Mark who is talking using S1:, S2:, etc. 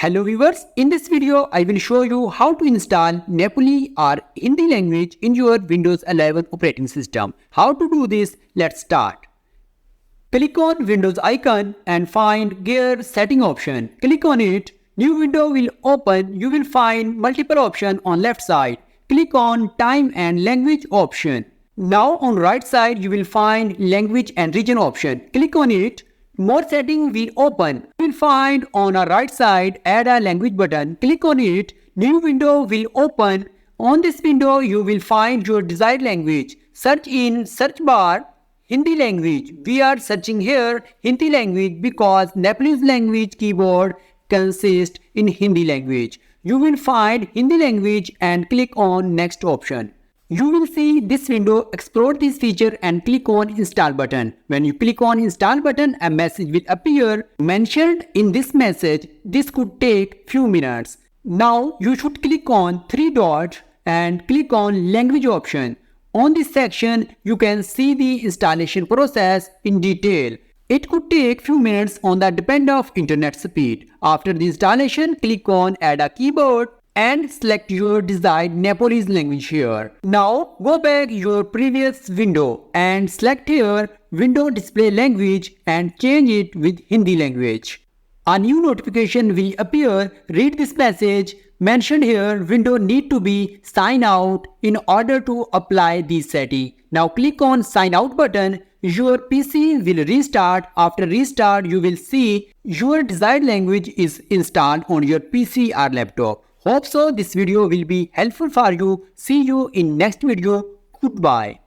S1: Hello viewers, in this video I will show you how to install Nepali or Hindi language in your Windows 11 operating system. How to do this? Let's start. Click on Windows icon and find Gear Setting option. Click on it. New window will open. You will find multiple options on left side. Click on Time and Language option. Now on right side you will find Language and Region option. Click on it. More settings will open. You will find on our right side Add a Language button. Click on it. New window will open. On this window you will find your desired language. Search in search bar Hindi language. We are searching here Hindi language because Nepalese language keyboard consists in Hindi language. You will find Hindi language and click on next option. You will see this window. Explore this feature and click on install button. When you click on install button, a message will appear. Mentioned in this message, this could take few minutes. Now you should click on three dots and click on language option. On this section, you can see the installation process in detail. It could take few minutes on the depend of internet speed. After the installation, click on add a keyboard and select your desired Nepalese language here. Now go back your previous window and select here window display language and change it with Hindi language. A new notification will appear. Read this message. Mentioned here window need to be sign out in order to apply this setting. Now click on sign out button. Your PC will restart. After restart you will see your desired language is installed on your PC or laptop. Hope so this video will be helpful for you. See you in next video. Goodbye.